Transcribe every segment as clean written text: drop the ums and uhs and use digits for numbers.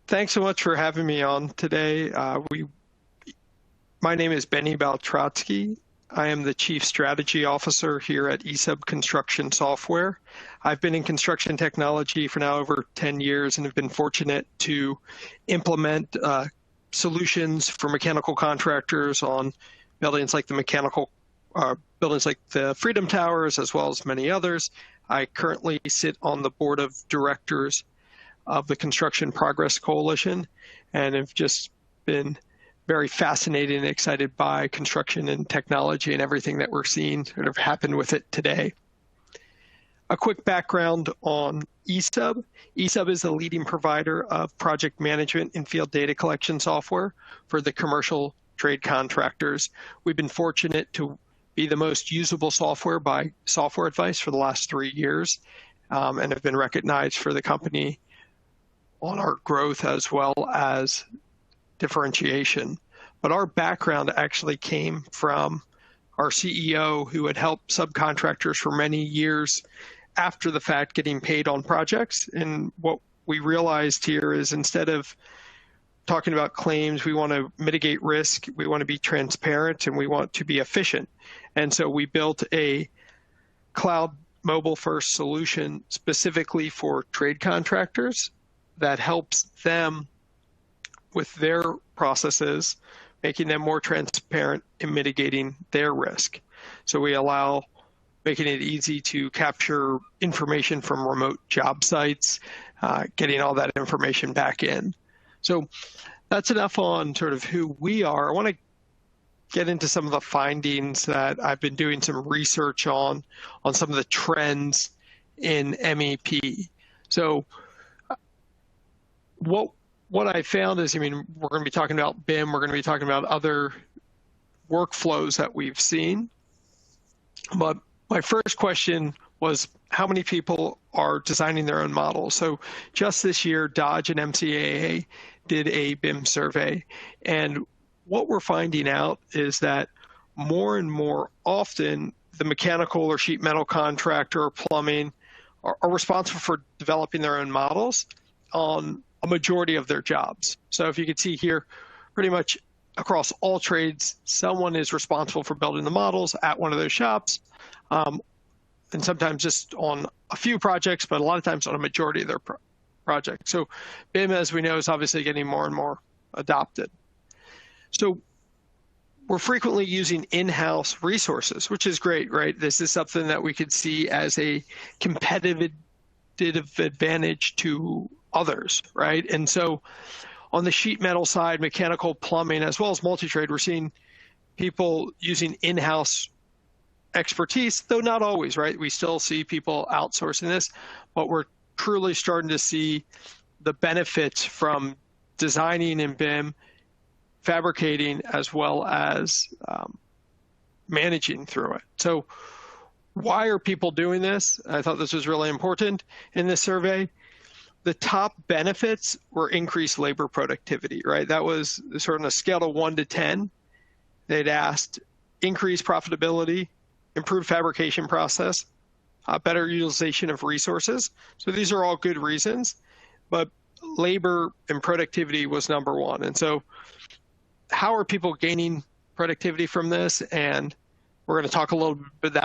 Thanks so much for having me on today. My name is Benny Baltrotsky. I am the Chief Strategy Officer here at Esub Construction Software. I've been in construction technology for now over 10 years and have been fortunate to implement solutions for mechanical contractors on buildings like the Freedom Towers, as well as many others. I currently sit on the board of directors of the Construction Progress Coalition, and have just been very fascinated and excited by construction and technology and everything that we're seeing sort of happen with it today. A quick background on Esub. Esub is the leading provider of project management and field data collection software for the commercial trade contractors. We've been fortunate to be the most usable software by Software Advice for the last 3 years, and have been recognized for the company on our growth as well as differentiation. But our background actually came from our CEO, who had helped subcontractors for many years after the fact getting paid on projects. And what we realized here is, instead of talking about claims, we want to mitigate risk, we want to be transparent, and we want to be efficient. And so we built a cloud mobile first solution specifically for trade contractors that helps them with their processes, making them more transparent and mitigating their risk. So we allow making it easy to capture information from remote job sites, getting all that information back in. So that's enough on sort of who we are. I want to get into some of the findings that I've been doing some research on some of the trends in MEP. So what I found is, we're going to be talking about BIM, we're going to be talking about other workflows that we've seen. But my first question was, how many people are designing their own models? So just this year, Dodge and MCAA did a BIM survey. And what we're finding out is that more and more often, the mechanical or sheet metal contractor or plumbing are responsible for developing their own models on a majority of their jobs. So if you can see here, pretty much across all trades, someone is responsible for building the models at one of those shops, and sometimes just on a few projects, but a lot of times on a majority of their projects. So BIM, as we know, is obviously getting more and more adopted. So we're frequently using in-house resources, which is great, right? This is something that we could see as a competitive advantage to others, right? And so on the sheet metal side, mechanical, plumbing, as well as multi-trade, we're seeing people using in-house expertise, though not always, right? We still see people outsourcing this, but we're truly starting to see the benefits from designing in BIM, fabricating, as well as managing through it. So why are people doing this? I thought this was really important in this survey. The top benefits were increased labor productivity, right? That was sort of on a scale of 1 to 10. They'd asked increased profitability, improved fabrication process, better utilization of resources. So these are all good reasons, but labor and productivity was number one. And so how are people gaining productivity from this? And we're going to talk a little bit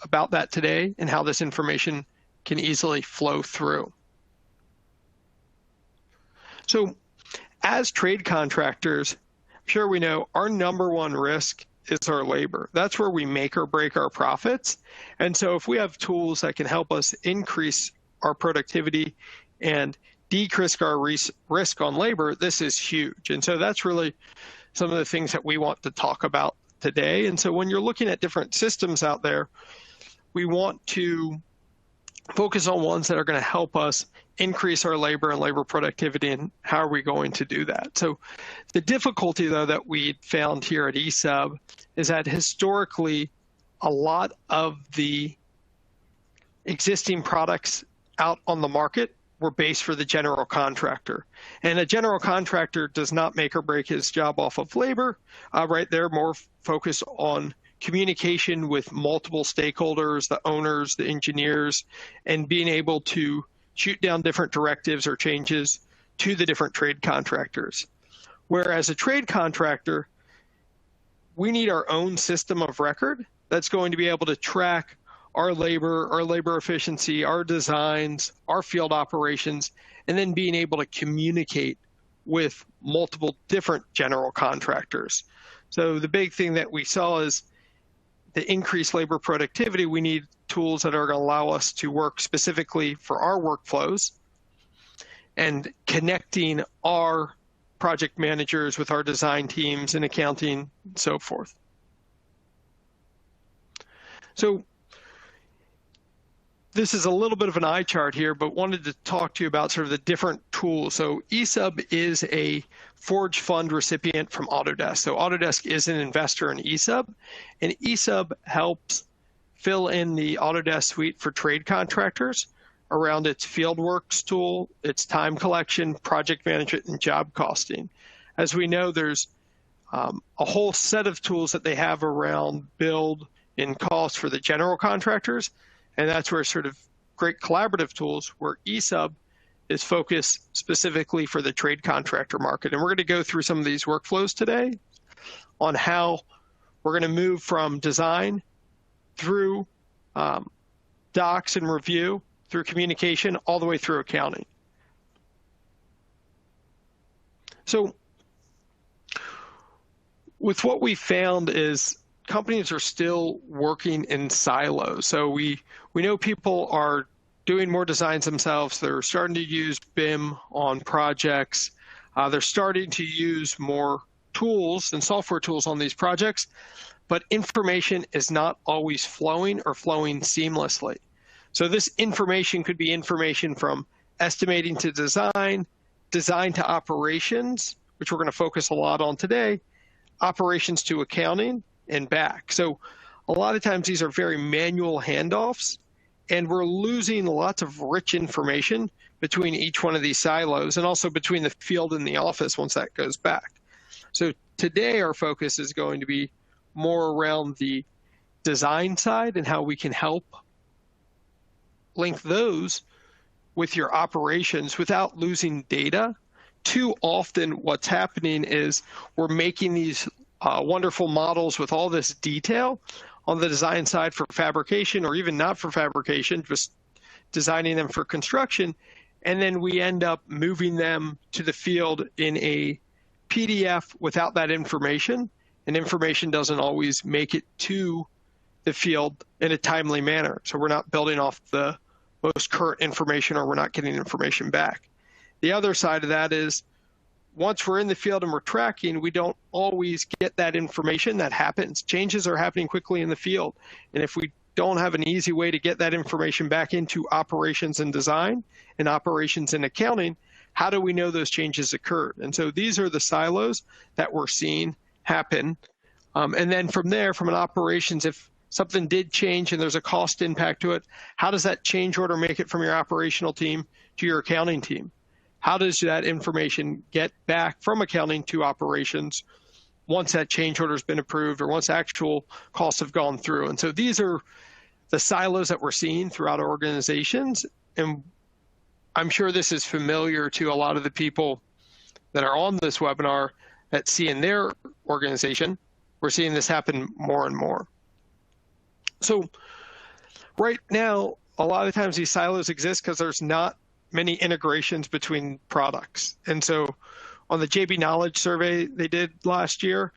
about that today, and how this information can easily flow through. So as trade contractors, I'm sure we know our number one risk is our labor. That's where we make or break our profits. And so if we have tools that can help us increase our productivity and decrease our risk on labor, this is huge. And so that's really some of the things that we want to talk about today. And so when you're looking at different systems out there, we want to focus on ones that are going to help us increase our labor and labor productivity, and how are we going to do that? So the difficulty, though, that we found here at Esub is that historically, a lot of the existing products out on the market were based for the general contractor. And a general contractor does not make or break his job off of labor, right? They're more focused on communication with multiple stakeholders, the owners, the engineers, and being able to shoot down different directives or changes to the different trade contractors. Whereas a trade contractor, we need our own system of record that's going to be able to track our labor efficiency, our designs, our field operations, and then being able to communicate with multiple different general contractors. So the big thing that we saw is the increased labor productivity. We need tools that are going to allow us to work specifically for our workflows and connecting our project managers with our design teams and accounting and so forth. So this is a little bit of an eye chart here, but wanted to talk to you about sort of the different tools. So Esub is a Forge Fund recipient from Autodesk. So Autodesk is an investor in Esub, and Esub helps fill in the Autodesk suite for trade contractors around its FieldWorks tool, its time collection, project management, and job costing. As we know, there's a whole set of tools that they have around build and cost for the general contractors, and that's where sort of great collaborative tools, where Esub is focused specifically for the trade contractor market. And we're going to go through some of these workflows today on how we're going to move from design through docs and review, through communication, all the way through accounting. So with what we found is companies are still working in silos. So we know people are doing more designs themselves. They're starting to use BIM on projects. They're starting to use more tools and software tools on these projects, but information is not always flowing or flowing seamlessly. So this information could be information from estimating to design, design to operations, which we're going to focus a lot on today, operations to accounting, and back. So a lot of times these are very manual handoffs, and we're losing lots of rich information between each one of these silos, and also between the field and the office once that goes back. So today our focus is going to be more around the design side and how we can help link those with your operations without losing data. Too often what's happening is we're making these wonderful models with all this detail on the design side for fabrication, or even not for fabrication, just designing them for construction, and then we end up moving them to the field in a PDF without that information, and information doesn't always make it to the field in a timely manner. So we're not building off the most current information, or we're not getting information back. The other side of that is once we're in the field and we're tracking, we don't always get that information. That happens. Changes are happening quickly in the field. And if we don't have an easy way to get that information back into operations and design and operations and accounting, how do we know those changes occurred? And so these are the silos that we're seeing happen. And then from there, from an operations, if something did change and there's a cost impact to it, how does that change order make it from your operational team to your accounting team? How does that information get back from accounting to operations once that change order has been approved, or once actual costs have gone through? And so these are the silos that we're seeing throughout our organizations. And I'm sure this is familiar to a lot of the people that are on this webinar that see in their organization. We're seeing this happen more and more. So right now, a lot of times these silos exist because there's not many integrations between products. And so on the JB Knowledge survey they did last year,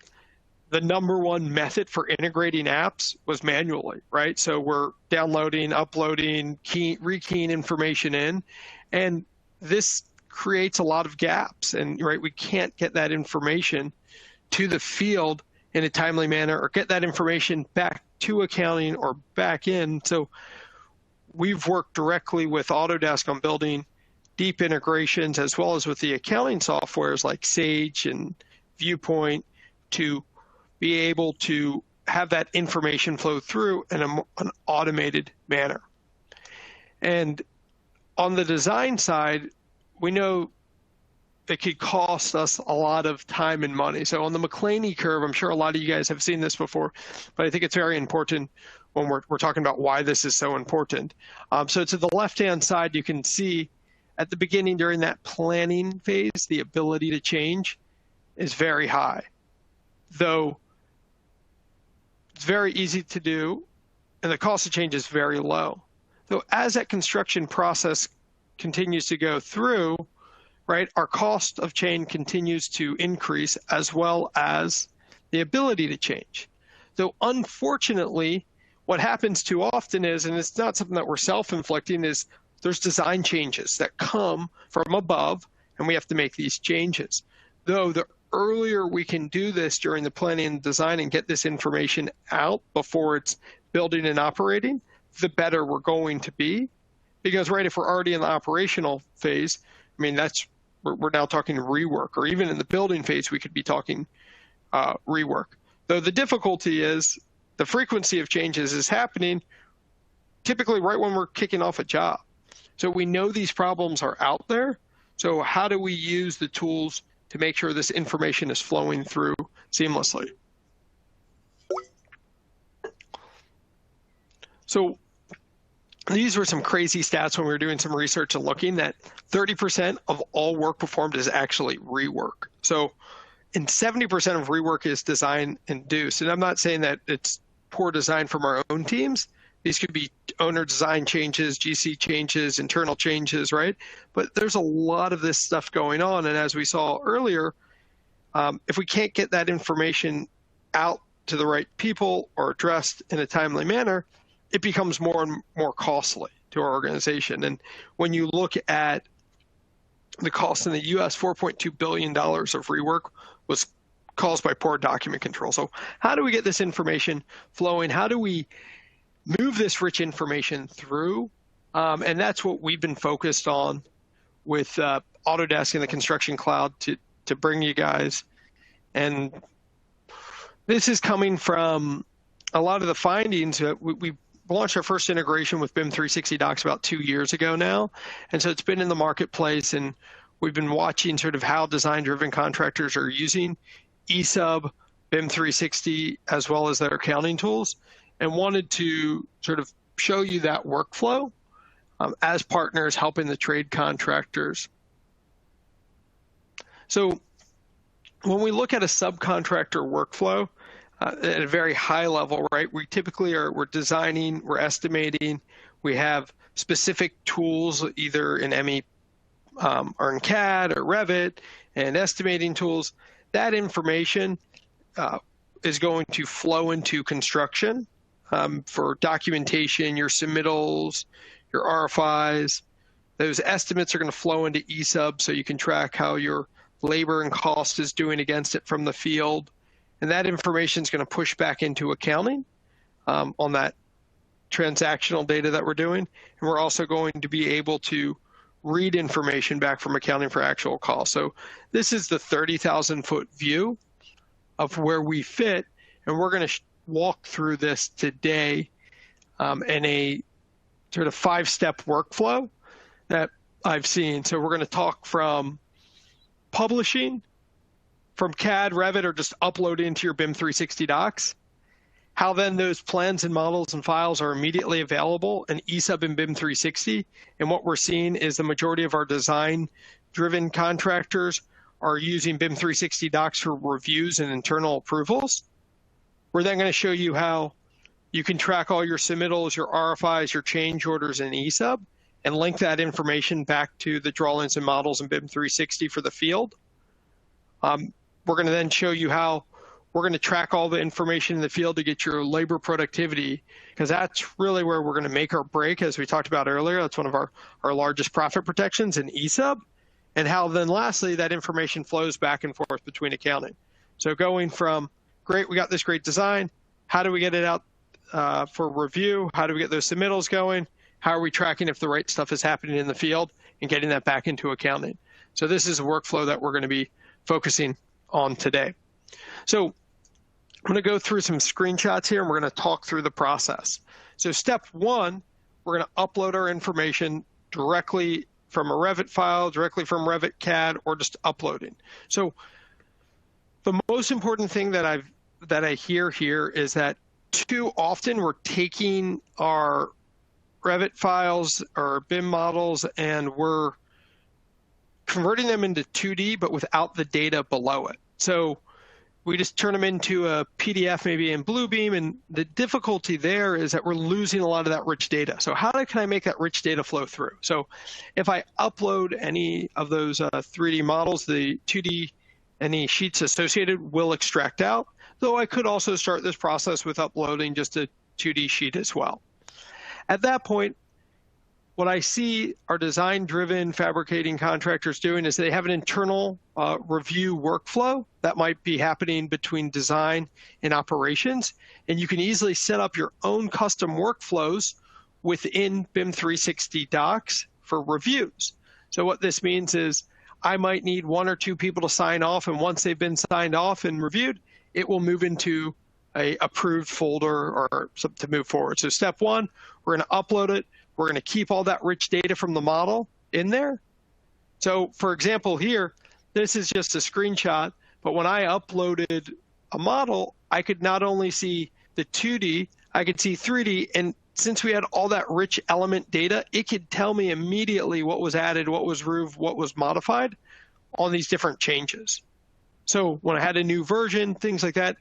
the #1 method for integrating apps was manually, right? So we're downloading, uploading, rekeying information in, and this creates a lot of gaps. And right, we can't get that information to the field in a timely manner, or get that information back to accounting or back in. So we've worked directly with Autodesk on building deep integrations, as well as with the accounting softwares like Sage and Viewpoint, to be able to have that information flow through in an automated manner. And on the design side, we know it could cost us a lot of time and money. So on the McClaney curve, I'm sure a lot of you guys have seen this before, but I think it's very important when we're talking about why this is so important. So to the left-hand side, you can see at the beginning during that planning phase, the ability to change is very high, though it's very easy to do, and the cost of change is very low. So as that construction process continues to go through, right, our cost of change continues to increase as well as the ability to change. So unfortunately, what happens too often is, and it's not something that we're self-inflicting, is there's design changes that come from above, and we have to make these changes. Though the earlier we can do this during the planning and design and get this information out before it's building and operating, the better we're going to be. Because, right, if we're already in the operational phase, I mean, we're now talking rework, or even in the building phase, we could be talking rework. Though the difficulty is the frequency of changes is happening typically right when we're kicking off a job. So we know these problems are out there. So how do we use the tools to make sure this information is flowing through seamlessly? So these were some crazy stats when we were doing some research and looking that 30% of all work performed is actually rework. So, and 70% of rework is design induced. And I'm not saying that it's poor design from our own teams. These could be owner design changes, GC changes, internal changes, right? But there's a lot of this stuff going on. And as we saw earlier, if we can't get that information out to the right people or addressed in a timely manner, it becomes more and more costly to our organization. And when you look at the cost in the US, $4.2 billion of rework was caused by poor document control. So how do we get this information flowing? How do we move this rich information through? And that's what we've been focused on with Autodesk and the Construction Cloud to bring you guys. And this is coming from a lot of the findings. We launched our first integration with BIM 360 Docs about 2 years ago now. And so it's been in the marketplace, and we've been watching sort of how design-driven contractors are using Esub, BIM 360, as well as their accounting tools, and wanted to sort of show you that workflow as partners helping the trade contractors. So when we look at a subcontractor workflow, at a very high level, right? We typically we're designing, we're estimating, we have specific tools either in ME or in CAD or Revit and estimating tools. That information is going to flow into construction for documentation, your submittals, your RFIs. Those estimates are going to flow into Esub so you can track how your labor and cost is doing against it from the field. And that information is going to push back into accounting on that transactional data that we're doing. And we're also going to be able to read information back from accounting for actual cost. So this is the 30,000-foot view of where we fit. And we're going to walk through this today in a sort of 5-step workflow that I've seen. So we're going to talk from publishing, from CAD, Revit, or just upload into your BIM 360 docs, how then those plans and models and files are immediately available in Esub and BIM 360. And what we're seeing is the majority of our design-driven contractors are using BIM 360 docs for reviews and internal approvals. We're then going to show you how you can track all your submittals, your RFIs, your change orders in Esub, and link that information back to the drawings and models in BIM 360 for the field. We're going to then show you how we're going to track all the information in the field to get your labor productivity, because that's really where we're going to make our break, as we talked about earlier. That's one of our largest profit protections in Esub. And how then lastly, that information flows back and forth between accounting. So going from, great, we got this great design, how do we get it out for review? How do we get those submittals going? How are we tracking if the right stuff is happening in the field and getting that back into accounting? So this is a workflow that we're going to be focusing on today. So I'm going to go through some screenshots here, and we're going to talk through the process. So step one, we're going to upload our information directly from a Revit file, directly from Revit CAD, or just uploading. So the most important thing that I hear here is that too often we're taking our Revit files or BIM models and we're converting them into 2D, but without the data below it. So we just turn them into a PDF, maybe in Bluebeam, and the difficulty there is that we're losing a lot of that rich data. So how can I make that rich data flow through? So if I upload any of those 3D models, the 2D, any sheets associated will extract out, though I could also start this process with uploading just a 2D sheet as well. At that point, what I see our design-driven fabricating contractors doing is they have an internal review workflow that might be happening between design and operations. And you can easily set up your own custom workflows within BIM 360 docs for reviews. So what this means is I might need 1 or 2 people to sign off, and once they've been signed off and reviewed, it will move into a approved folder or to move forward. So step 1, we're going to upload it. We're going to keep all that rich data from the model in there. So for example here, this is just a screenshot, but when I uploaded a model, I could not only see the 2D, I could see 3D, and since we had all that rich element data, it could tell me immediately what was added, what was removed, what was modified on these different changes. So when I had a new version, things like that,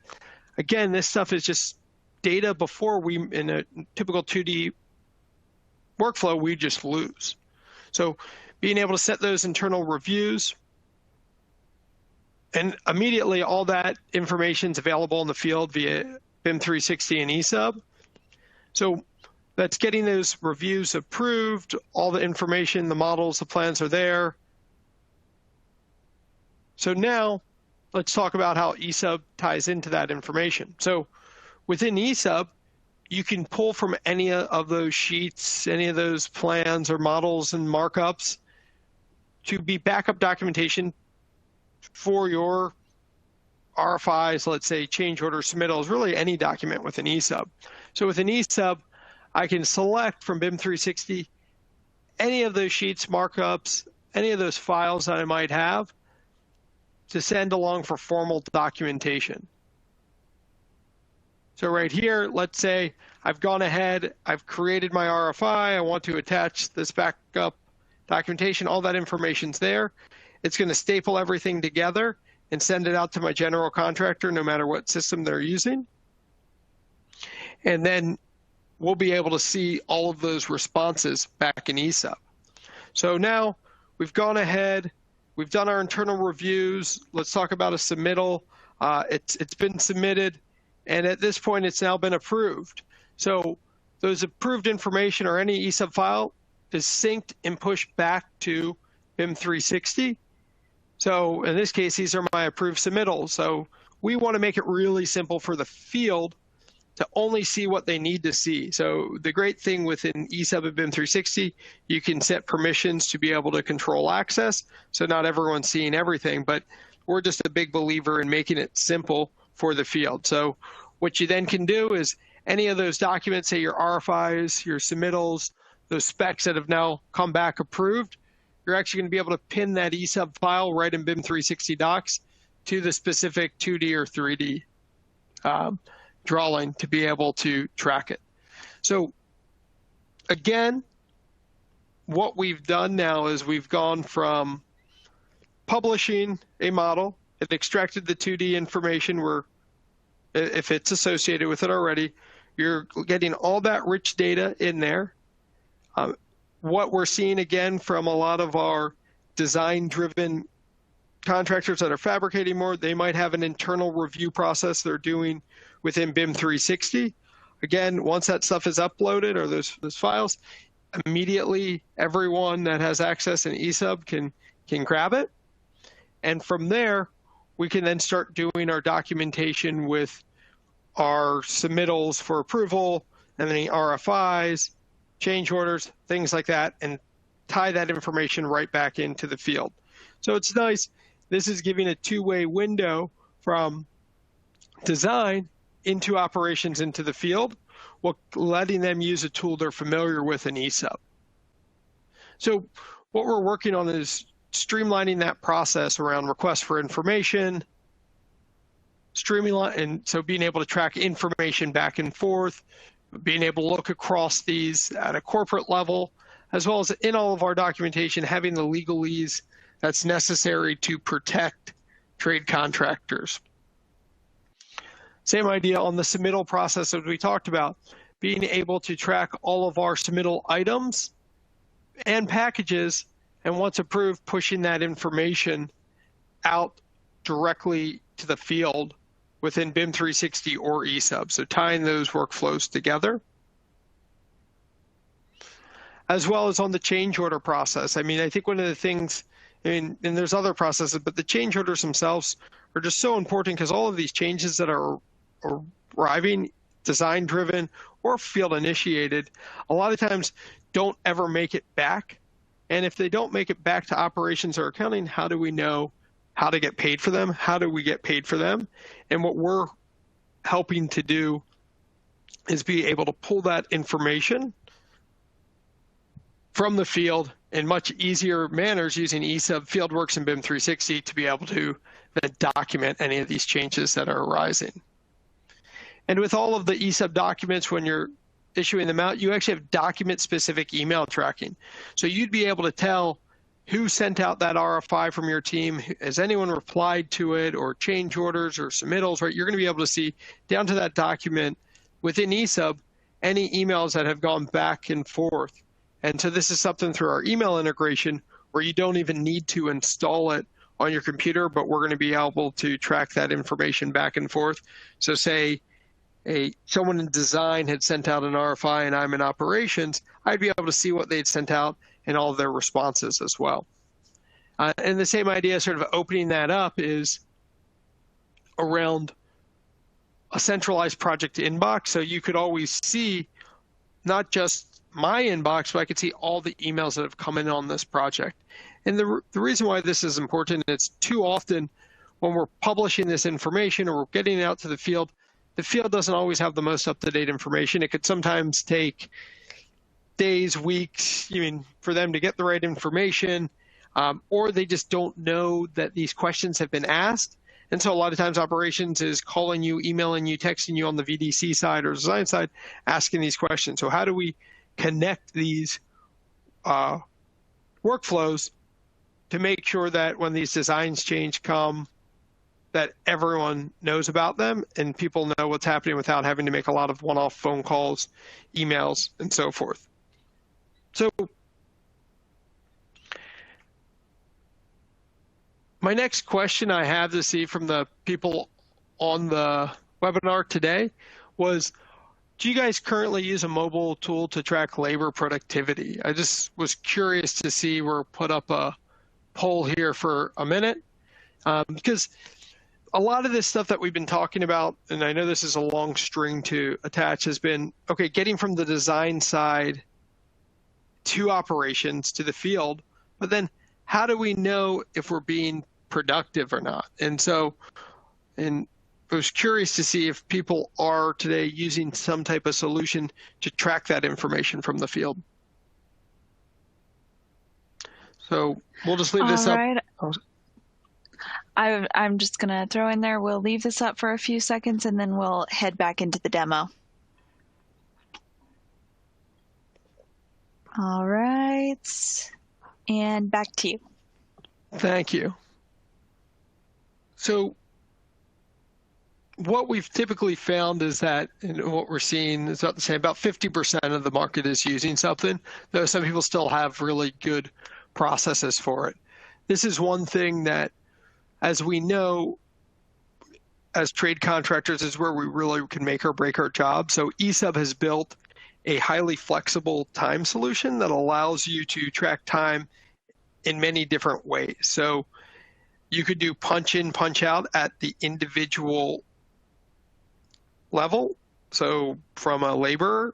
again, this stuff is just data before we, in a typical 2D workflow, we just lose. So being able to set those internal reviews, and immediately all that information is available in the field via BIM 360 and Esub. So that's getting those reviews approved, all the information, the models, the plans are there. So now let's talk about how Esub ties into that information. So within Esub, you can pull from any of those sheets, any of those plans or models and markups to be backup documentation for your RFIs, let's say change order submittals, really any document within Esub. So within Esub, I can select from BIM 360 any of those sheets, markups, any of those files that I might have to send along for formal documentation. So right here, let's say I've gone ahead, I've created my RFI, I want to attach this backup documentation, all that information's there. It's going to staple everything together and send it out to my general contractor, no matter what system they're using. And then we'll be able to see all of those responses back in Esub. So now we've gone ahead, we've done our internal reviews. Let's talk about a submittal. It's been submitted, and at this point, it's now been approved. So those approved information or any Esub file is synced and pushed back to BIM 360. So in this case, these are my approved submittals. So we want to make it really simple for the field to only see what they need to see. So the great thing within Esub and BIM 360, you can set permissions to be able to control access. So not everyone's seeing everything, but we're just a big believer in making it simple for the field. So what you then can do is any of those documents, say your RFIs, your submittals, those specs that have now come back approved, you're actually going to be able to pin that Esub file right in BIM 360 docs to the specific 2D or 3D drawing to be able to track it. So again, what we've done now is we've gone from publishing a model, it extracted the 2D information where if it's associated with it already, you're getting all that rich data in there. What we're seeing again from a lot of our design-driven contractors that are fabricating more, they might have an internal review process they're doing within BIM 360. Again, once that stuff is uploaded or those files, immediately everyone that has access in Esub can grab it. And from there, we can then start doing our documentation with our submittals for approval, and then the RFIs, change orders, things like that, and tie that information right back into the field. So it's nice. This is giving a two-way window from design into operations into the field, while letting them use a tool they're familiar with in Esub. So what we're working on is streamlining that process around requests for information, and so being able to track information back and forth, being able to look across these at a corporate level, as well as in all of our documentation, having the legalese that's necessary to protect trade contractors. Same idea on the submittal process as we talked about, being able to track all of our submittal items and packages, and once approved, pushing that information out directly to the field within BIM 360 or Esub. So tying those workflows together. As well as on the change order process. I mean, I think one of the things, and there's other processes, but the change orders themselves are just so important because all of these changes that are arriving, design driven or field initiated, a lot of times don't ever make it back. And if they don't make it back to operations or accounting, how do we know how to get paid for them? How do we get paid for them? And what we're helping to do is be able to pull that information from the field in much easier manners using Esub, FieldWorks, and BIM 360 to be able to then document any of these changes that are arising. And with all of the Esub documents, when you're issuing them out, you actually have document-specific email tracking. So you'd be able to tell who sent out that RFI from your team, has anyone replied to it, or change orders or submittals, right? You're going to be able to see down to that document within Esub any emails that have gone back and forth. And so this is something through our email integration where you don't even need to install it on your computer, but we're going to be able to track that information back and forth. So say someone in design had sent out an RFI and I'm in operations, I'd be able to see what they'd sent out and all of their responses as well. And the same idea, sort of opening that up, is around a centralized project inbox. So you could always see not just my inbox, but I could see all the emails that have come in on this project. And the reason why this is important, it's too often when we're publishing this information or we're getting it out to the field doesn't always have the most up-to-date information. It could sometimes take days, weeks, for them to get the right information, or they just don't know that these questions have been asked. And so a lot of times operations is calling you, emailing you, texting you on the VDC side or design side, asking these questions. So how do we connect these workflows to make sure that when these designs come, that everyone knows about them and people know what's happening without having to make a lot of one-off phone calls, emails, and so forth. So my next question I have to see from the people on the webinar today was, do you guys currently use a mobile tool to track labor productivity? I just was curious to see, we'll put up a poll here for a minute, because a lot of this stuff that we've been talking about, and I know this is a long string to attach, has been, okay, getting from the design side to operations to the field, but then how do we know if we're being productive or not? And so, I was curious to see if people are today using some type of solution to track that information from the field. So we'll just leave this up. I'm just going to throw in there, we'll leave this up for a few seconds and then we'll head back into the demo. All right, and back to you. Thank you. So what we've typically found is that, and what we're seeing is about the same, about 50% of the market is using something, though some people still have really good processes for it. This is one thing that, as we know, as trade contractors, is where we really can make or break our job. So Esub has built a highly flexible time solution that allows you to track time in many different ways. So you could do punch in, punch out at the individual level. So from a laborer,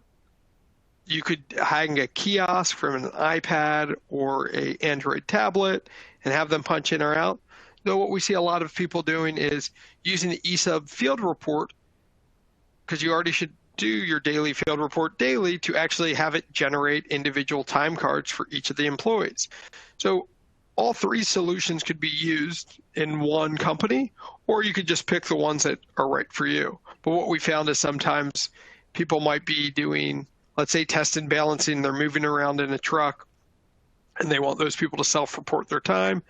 you could hang a kiosk from an iPad or an Android tablet and have them punch in or out. Though what we see a lot of people doing is using the Esub field report, because you already should do your daily field report daily, to actually have it generate individual time cards for each of the employees. So all three solutions could be used in one company, or you could just pick the ones that are right for you. But what we found is sometimes people might be doing, let's say, test and balancing, they're moving around in a truck, and they want those people to self-report their time.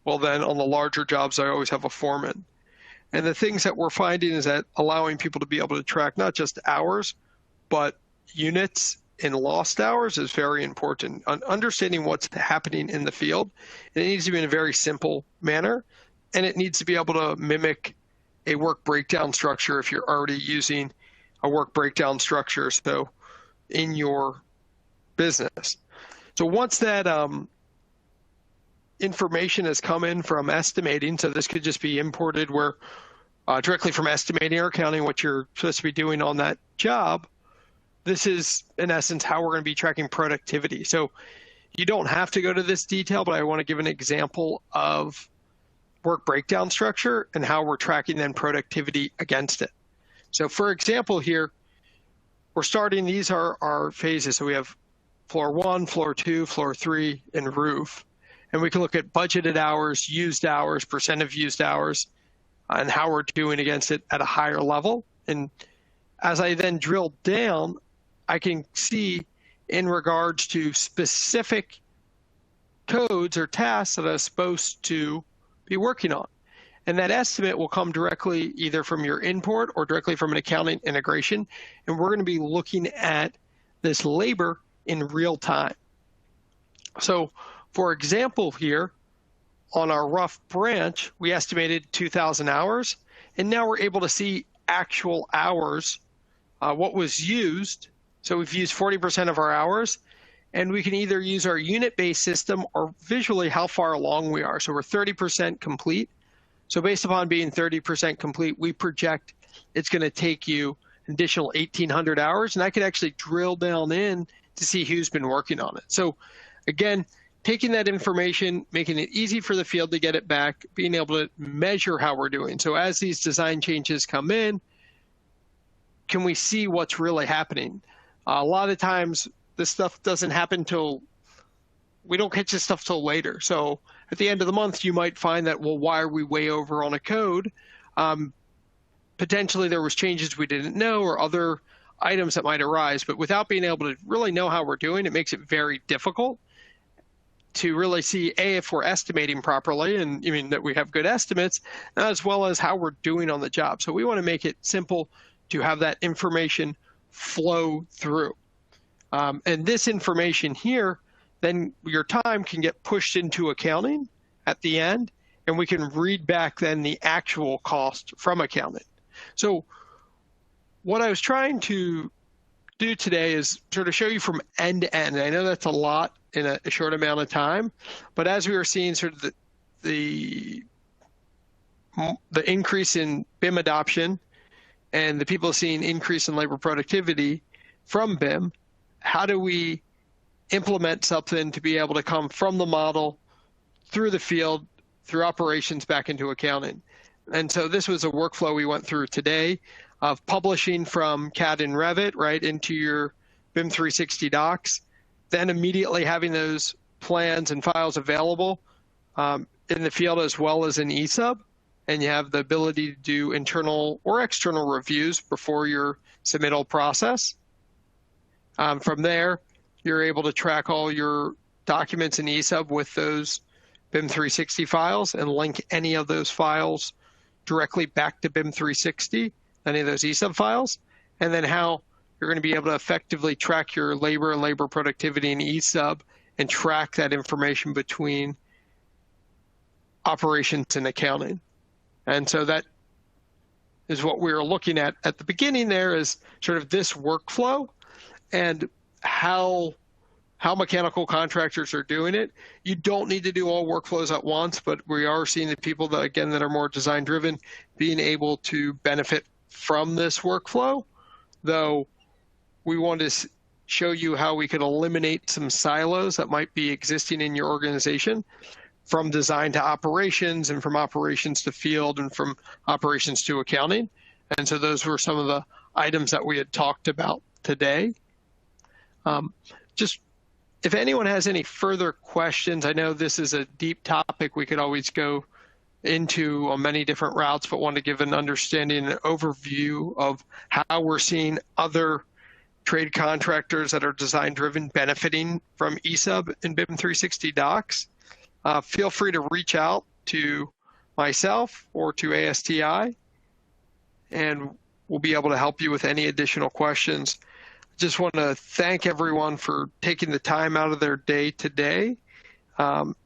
Well, then on the larger jobs, I always have a foreman. And the things that we're finding is that allowing people to be able to track not just hours, but units and lost hours is very important. Understanding what's happening in the field, and it needs to be in a very simple manner, and it needs to be able to mimic a work breakdown structure if you're already using a work breakdown structure so in your business. So once that information has come in from estimating, so this could just be imported where directly from estimating or accounting what you're supposed to be doing on that job, this is in essence how we're going to be tracking productivity. So you don't have to go to this detail, but I want to give an example of work breakdown structure and how we're tracking then productivity against it. So for example here, we're starting, these are our phases. So we have floor 1, floor 2, floor 3, and roof. And we can look at budgeted hours, used hours, percent of used hours, and how we're doing against it at a higher level. And as I then drill down, I can see in regards to specific codes or tasks that I'm supposed to be working on. And that estimate will come directly either from your import or directly from an accounting integration. And we're going to be looking at this labor in real time. So for example here, on our rough branch, we estimated 2,000 hours, and now we're able to see actual hours, what was used. So we've used 40% of our hours, and we can either use our unit-based system or visually how far along we are. So we're 30% complete. So based upon being 30% complete, we project it's going to take you an additional 1,800 hours, and I could actually drill down in to see who's been working on it. So again, taking that information, making it easy for the field to get it back, being able to measure how we're doing. So as these design changes come in, can we see what's really happening? A lot of times this stuff doesn't happen till, we don't catch this stuff till later. So at the end of the month, you might find that, well, why are we way over on a code? Potentially there was changes we didn't know or other items that might arise, but without being able to really know how we're doing, it makes it very difficult to really see, A, if we're estimating properly, and I mean that we have good estimates, as well as how we're doing on the job. So we want to make it simple to have that information flow through. And this information here, then your time can get pushed into accounting at the end, and we can read back then the actual cost from accounting. So what I was trying to do today is sort of show you from end to end. I know that's a lot in a short amount of time, but as we were seeing sort of the increase in BIM adoption and the people seeing increase in labor productivity from BIM, how do we implement something to be able to come from the model through the field, through operations back into accounting? And so this was a workflow we went through today of publishing from CAD and Revit right into your BIM 360 docs, then immediately having those plans and files available in the field as well as in Esub, and you have the ability to do internal or external reviews before your submittal process. From there, you're able to track all your documents in Esub with those BIM 360 files and link any of those files directly back to BIM 360, any of those Esub files, and then how you're going to be able to effectively track your labor and labor productivity in Esub and track that information between operations and accounting. And so that is what we were looking at the beginning there, is sort of this workflow and how mechanical contractors are doing it. You don't need to do all workflows at once, but we are seeing the people that, again, that are more design driven being able to benefit from this workflow, though we want to show you how we could eliminate some silos that might be existing in your organization, from design to operations and from operations to field and from operations to accounting. And so those were some of the items that we had talked about today. Just if anyone has any further questions, I know this is a deep topic. We could always go into on many different routes, but want to give an understanding and overview of how we're seeing other trade contractors that are design driven benefiting from Esub and BIM 360 docs. Feel free to reach out to myself or to ASTI, and we'll be able to help you with any additional questions. Just want to thank everyone for taking the time out of their day today